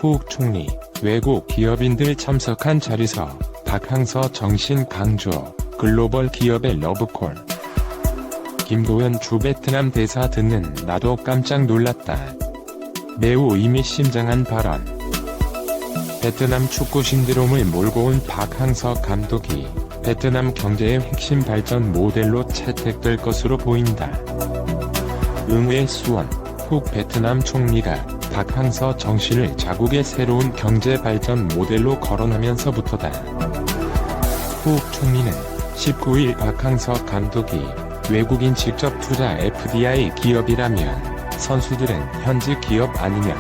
푸욱 총리, 외국 기업인들 참석한 자리서 박항서 정신 강조, 글로벌 기업의 러브콜. 김도연 주 베트남 대사 듣는 나도 깜짝 놀랐다. 매우 의미심장한 발언. 베트남 축구 신드롬을 몰고 온 박항서 감독이 베트남 경제의 핵심 발전 모델로 채택될 것으로 보인다. 응회 수원, 푸욱 베트남 총리가 박항서 정신을 자국의 새로운 경제 발전 모델로 거론하면서부터다. 푸욱 총리는 19일 박항서 감독이 외국인 직접 투자 FDI 기업이라면 선수들은 현지 기업 아니냐.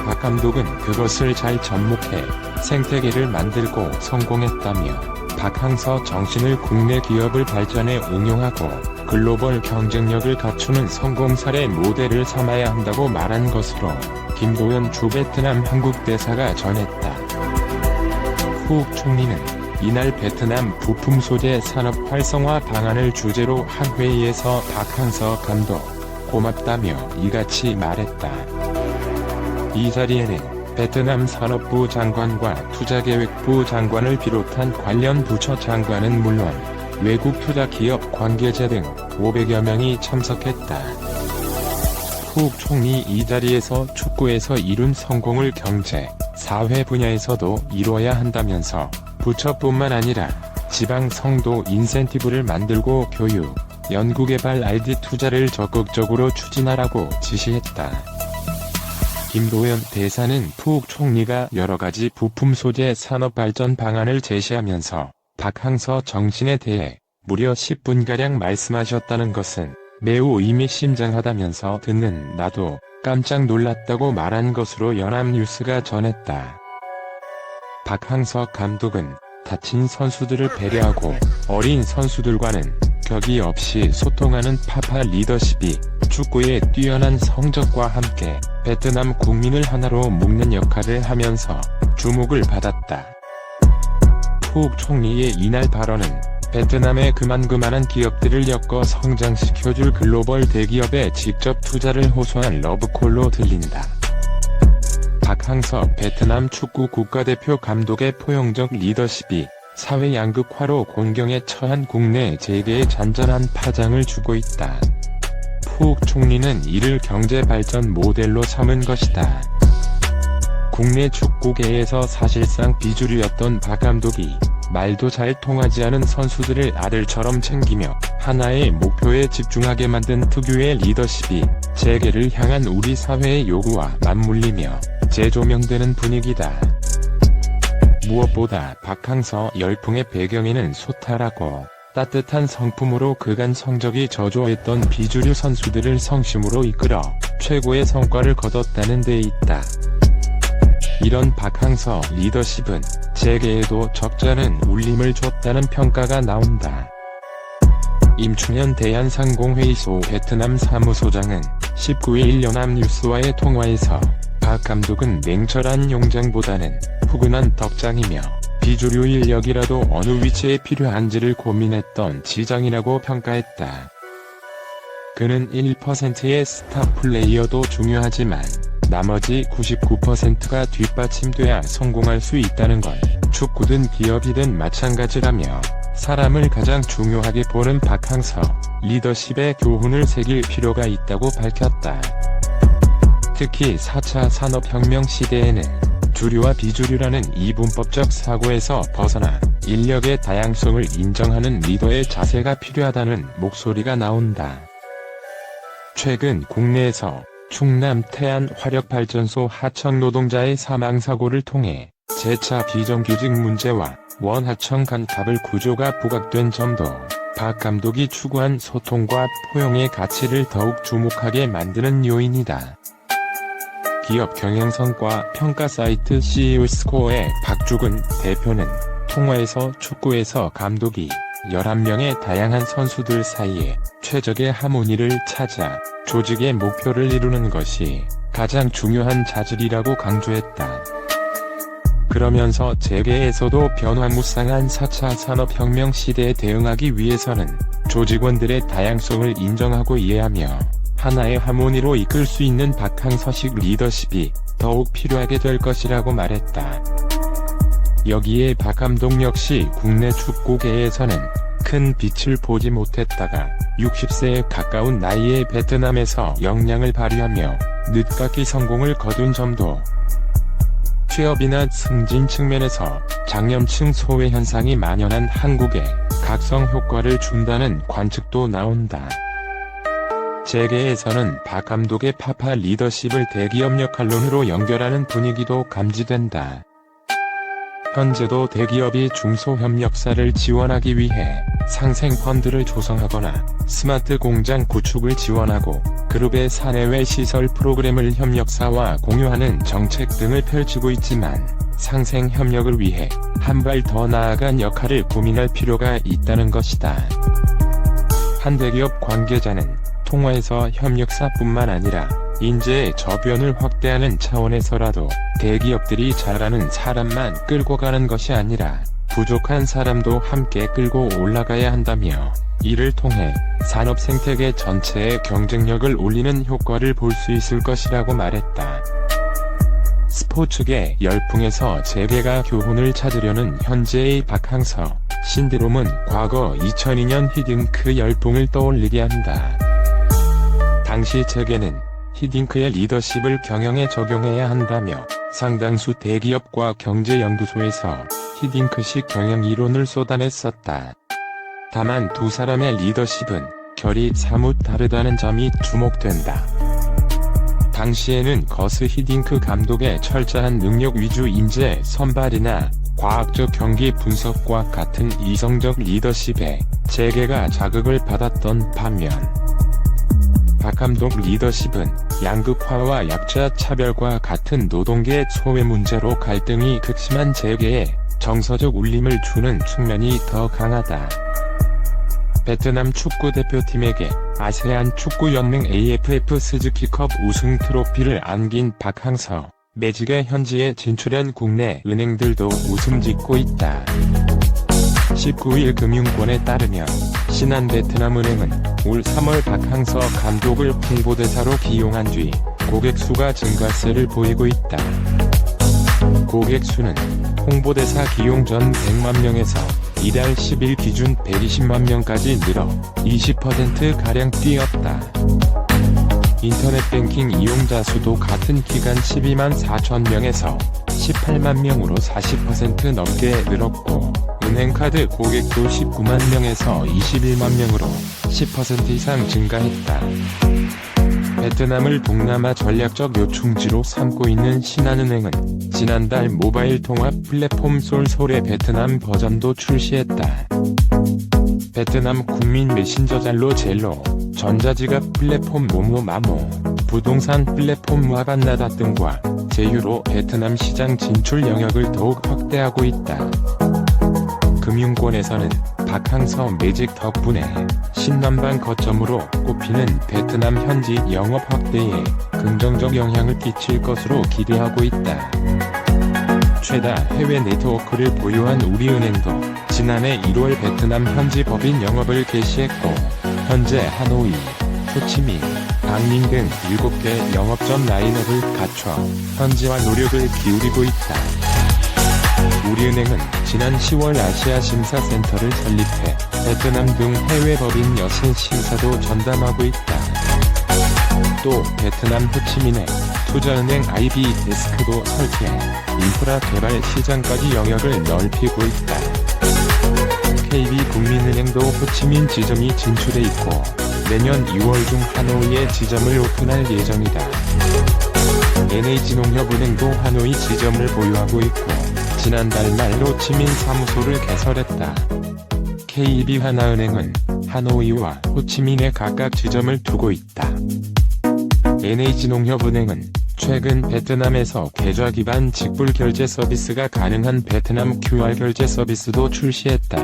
박 감독은 그것을 잘 접목해 생태계를 만들고 성공했다며 박항서 정신을 국내 기업을 발전에 응용하고 글로벌 경쟁력을 갖추는 성공 사례 모델을 삼아야 한다고 말한 것으로 김도연 주 베트남 한국 대사가 전했다. 푸욱 총리는 이날 베트남 부품 소재 산업 활성화 방안을 주제로 한 회의에서 박항서 감독, 고맙다며 이같이 말했다. 이 자리에는 베트남 산업부 장관과 투자계획부 장관을 비롯한 관련 부처 장관은 물론 외국 투자 기업 관계자 등 500여 명이 참석했다. 푸욱 총리 이 자리에서 축구에서 이룬 성공을 경제, 사회 분야에서도 이뤄야 한다면서 부처뿐만 아니라 지방 성도 인센티브를 만들고 교육, 연구개발 R&D 투자를 적극적으로 추진하라고 지시했다. 김도연 대사는 푸욱 총리가 여러가지 부품 소재 산업 발전 방안을 제시하면서 박항서 정신에 대해 무려 10분가량 말씀하셨다는 것은 매우 의미심장하다면서 듣는 나도 깜짝 놀랐다고 말한 것으로 연합뉴스가 전했다. 박항서 감독은 다친 선수들을 배려하고 어린 선수들과는 격이 없이 소통하는 파파 리더십이 축구의 뛰어난 성적과 함께 베트남 국민을 하나로 묶는 역할을 하면서 주목을 받았다. 푸욱 총리의 이날 발언은 베트남의 그만한 기업들을 엮어 성장시켜줄 글로벌 대기업에 직접 투자를 호소한 러브콜로 들린다. 박항서 베트남 축구 국가대표 감독의 포용적 리더십이 사회 양극화로 곤경에 처한 국내 재계에 잔잔한 파장을 주고 있다. 푸욱 총리는 이를 경제 발전 모델로 삼은 것이다. 국내 축구계에서 사실상 비주류였던 박 감독이 말도 잘 통하지 않은 선수들을 아들처럼 챙기며 하나의 목표에 집중하게 만든 특유의 리더십이 재계를 향한 우리 사회의 요구와 맞물리며 재조명되는 분위기다. 무엇보다 박항서 열풍의 배경에는 소탈하고 따뜻한 성품으로 그간 성적이 저조했던 비주류 선수들을 성심으로 이끌어 최고의 성과를 거뒀다는 데 있다. 이런 박항서 리더십은 재계에도 적잖은 울림을 줬다는 평가가 나온다. 임충현 대한상공회의소 베트남 사무소장은 19일 연합뉴스와의 통화에서 박 감독은 냉철한 용장보다는 푸근한 덕장이며 비주류 인력이라도 어느 위치에 필요한지를 고민했던 지장이라고 평가했다. 그는 1%의 스타 플레이어도 중요하지만 나머지 99%가 뒷받침돼야 성공할 수 있다는 건 축구든 기업이든 마찬가지라며 사람을 가장 중요하게 보는 박항서 리더십의 교훈을 새길 필요가 있다고 밝혔다. 특히 4차 산업혁명 시대에는 주류와 비주류라는 이분법적 사고에서 벗어나 인력의 다양성을 인정하는 리더의 자세가 필요하다는 목소리가 나온다. 최근 국내에서 충남 태안 화력발전소 하청 노동자의 사망사고를 통해 재차 비정규직 문제와 원하청 간 갑을 구조가 부각된 점도 박 감독이 추구한 소통과 포용의 가치를 더욱 주목하게 만드는 요인이다. 기업 경영성과 평가 사이트 CEO스코어의 박주근 대표는 통화에서 축구에서 감독이 11명의 다양한 선수들 사이에 최적의 하모니를 찾아 조직의 목표를 이루는 것이 가장 중요한 자질이라고 강조했다. 그러면서 재계에서도 변화무쌍한 4차 산업혁명 시대에 대응하기 위해서는 조직원들의 다양성을 인정하고 이해하며 하나의 하모니로 이끌 수 있는 박항서식 리더십이 더욱 필요하게 될 것이라고 말했다. 여기에 박 감독 역시 국내 축구계에서는 큰 빛을 보지 못했다가 60세에 가까운 나이에 베트남에서 역량을 발휘하며 늦깎이 성공을 거둔 점도 취업이나 승진 측면에서 장년층 소외 현상이 만연한 한국에 각성 효과를 준다는 관측도 나온다. 재계에서는 박 감독의 파파 리더십을 대기업 역할론으로 연결하는 분위기도 감지된다. 현재도 대기업이 중소협력사를 지원하기 위해 상생펀드를 조성하거나 스마트 공장 구축을 지원하고 그룹의 사내외 시설 프로그램을 협력사와 공유하는 정책 등을 펼치고 있지만 상생협력을 위해 한 발 더 나아간 역할을 고민할 필요가 있다는 것이다. 한 대기업 관계자는 통화에서 협력사뿐만 아니라 인재의 저변을 확대하는 차원에서라도 대기업들이 잘하는 사람만 끌고 가는 것이 아니라 부족한 사람도 함께 끌고 올라가야 한다며 이를 통해 산업 생태계 전체의 경쟁력을 올리는 효과를 볼 수 있을 것이라고 말했다. 스포츠계 열풍에서 재계가 교훈을 찾으려는 현재의 박항서 신드롬은 과거 2002년 히딩크 열풍을 떠올리게 한다. 당시 재계는 히딩크의 리더십을 경영에 적용해야 한다며 상당수 대기업과 경제연구소에서 히딩크식 경영 이론을 쏟아냈었다. 다만 두 사람의 리더십은 결이 사뭇 다르다는 점이 주목된다. 당시에는 거스 히딩크 감독의 철저한 능력 위주 인재 선발이나 과학적 경기 분석과 같은 이성적 리더십에 재계가 자극을 받았던 반면 박 감독 리더십은 양극화와 약자 차별과 같은 노동계 소외 문제로 갈등이 극심한 재계에 정서적 울림을 주는 측면이 더 강하다. 베트남 축구대표팀에게 아세안 축구연맹 AFF 스즈키컵 우승 트로피를 안긴 박항서, 매직에 현지에 진출한 국내 은행들도 웃음 짓고 있다. 19일 금융권에 따르면 신한베트남은행은 올 3월 박항서 감독을 홍보대사로 기용한 뒤 고객수가 증가세를 보이고 있다. 고객수는 홍보대사 기용 전 100만 명에서 이달 10일 기준 120만 명까지 늘어 20%가량 뛰었다. 인터넷 뱅킹 이용자 수도 같은 기간 12만 4천 명에서 18만 명으로 40% 넘게 늘었고 은행카드 고객도 19만 명에서 21만 명으로 10% 이상 증가했다. 베트남을 동남아 전략적 요충지로 삼고 있는 신한은행은 지난달 모바일 통합 플랫폼 솔솔의 베트남 버전도 출시했다. 베트남 국민 메신저 잘로 젤로, 전자지갑 플랫폼 모모마모, 부동산 플랫폼 와간나다 등과 제휴로 베트남 시장 진출 영역을 더욱 확대하고 있다. 금융권에서는 박항서 매직 덕분에 신남방 거점으로 꼽히는 베트남 현지 영업 확대에 긍정적 영향을 끼칠 것으로 기대하고 있다. 최다 해외 네트워크를 보유한 우리은행도 지난해 1월 베트남 현지 법인 영업을 개시했고 현재 하노이, 호치민, 강민 등 7개 영업점 라인업을 갖춰 현지화 노력을 기울이고 있다. 우리은행은 지난 10월 아시아 심사센터를 설립해 베트남 등 해외 법인 여신 심사도 전담하고 있다. 또 베트남 호치민의 투자은행 IB 데스크도 설치해 인프라 개발 시장까지 영역을 넓히고 있다. KB국민은행도 호치민 지점이 진출해 있고 내년 2월 중 하노이에 지점을 오픈할 예정이다. NH농협은행도 하노이 지점을 보유하고 있고 지난달 말 호치민 사무소를 개설했다. KB하나은행은 하노이와 호치민에 각각 지점을 두고 있다. NH농협은행은 최근 베트남에서 계좌 기반 직불 결제 서비스가 가능한 베트남 QR 결제 서비스도 출시했다.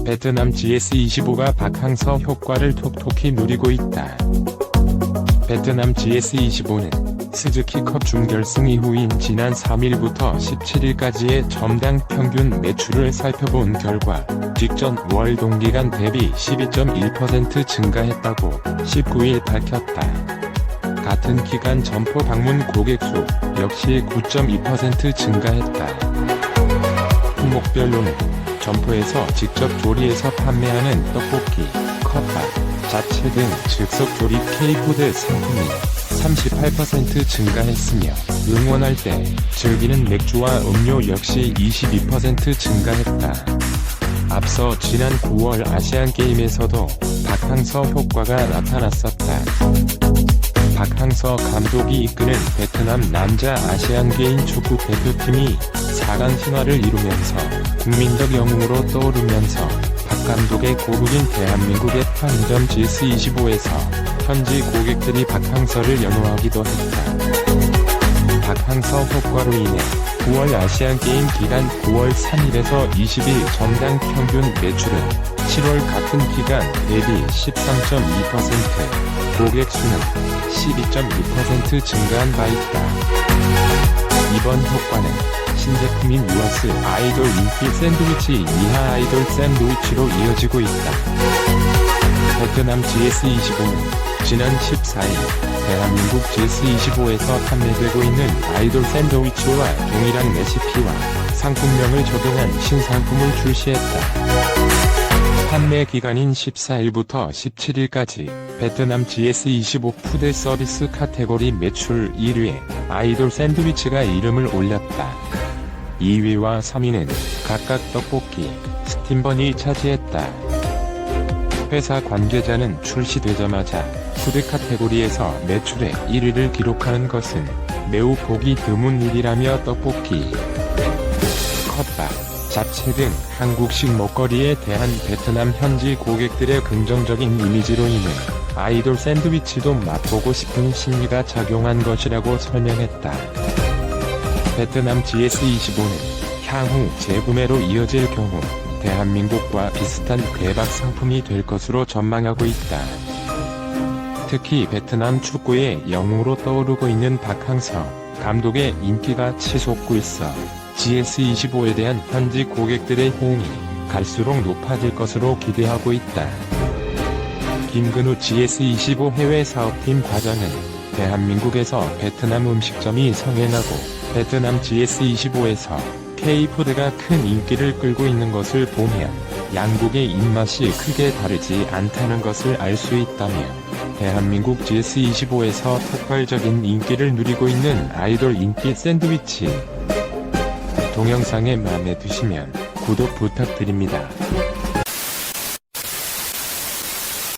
베트남 GS25가 박항서 효과를 톡톡히 누리고 있다. 베트남 GS25는 스즈키컵 준결승 이후인 지난 3일부터 17일까지의 점당 평균 매출을 살펴본 결과 직전 월 동기간 대비 12.1% 증가했다고 19일 밝혔다. 같은 기간 점포 방문 고객 수 역시 9.2% 증가했다. 품목별로는 점포에서 직접 조리해서 판매하는 떡볶이, 컵밥, 자체 등 즉석 조립 K푸드 상품이 38% 증가했으며 응원할 때 즐기는 맥주와 음료 역시 22% 증가했다. 앞서 지난 9월 아시안게임에서도 박항서 효과가 나타났었다. 박항서 감독이 이끄는 베트남 남자 아시안게임 축구 대표팀이 4강 신화를 이루면서 국민적 영웅으로 떠오르면서 박 감독의 고국인 대한민국의 편의점 GS25에서 현지 고객들이 박항서를 연호하기도 했다. 박항서 효과로 인해 9월 아시안게임 기간 9월 3일에서 20일 점당 평균 매출은 7월 같은 기간 대비 13.2%, 고객 수는 12.2% 증가한 바 있다. 이번 효과는 신제품인 유아스 아이돌 인기 샌드위치 이하 아이돌 샌드위치로 이어지고 있다. 베트남 GS25는 지난 14일 대한민국 GS25에서 판매되고 있는 아이돌 샌드위치와 동일한 레시피와 상품명을 적용한 신상품을 출시했다. 판매 기간인 14일부터 17일까지 베트남 GS25 푸드 서비스 카테고리 매출 1위에 아이돌 샌드위치가 이름을 올렸다. 2위와 3위는 각각 떡볶이, 스팀번이 차지했다. 회사 관계자는 출시되자마자 푸드 카테고리에서 매출의 1위를 기록하는 것은 매우 보기 드문 일이라며 떡볶이, 컵밥, 잡채 등 한국식 먹거리에 대한 베트남 현지 고객들의 긍정적인 이미지로 인해 아이돌 샌드위치도 맛보고 싶은 심리가 작용한 것이라고 설명했다. 베트남 GS25는 향후 재구매로 이어질 경우 대한민국과 비슷한 대박 상품이 될 것으로 전망하고 있다. 특히 베트남 축구의 영웅으로 떠오르고 있는 박항서 감독의 인기가 치솟고 있어 GS25에 대한 현지 고객들의 호응이 갈수록 높아질 것으로 기대하고 있다. 김근우 GS25 해외 사업팀 과장은 대한민국에서 베트남 음식점이 성행하고 베트남 GS25에서 K푸드가 큰 인기를 끌고 있는 것을 보면 양국의 입맛이 크게 다르지 않다는 것을 알 수 있다며 대한민국 GS25에서 폭발적인 인기를 누리고 있는 아이돌 인기 샌드위치 동영상에 마음에 드시면 구독 부탁드립니다.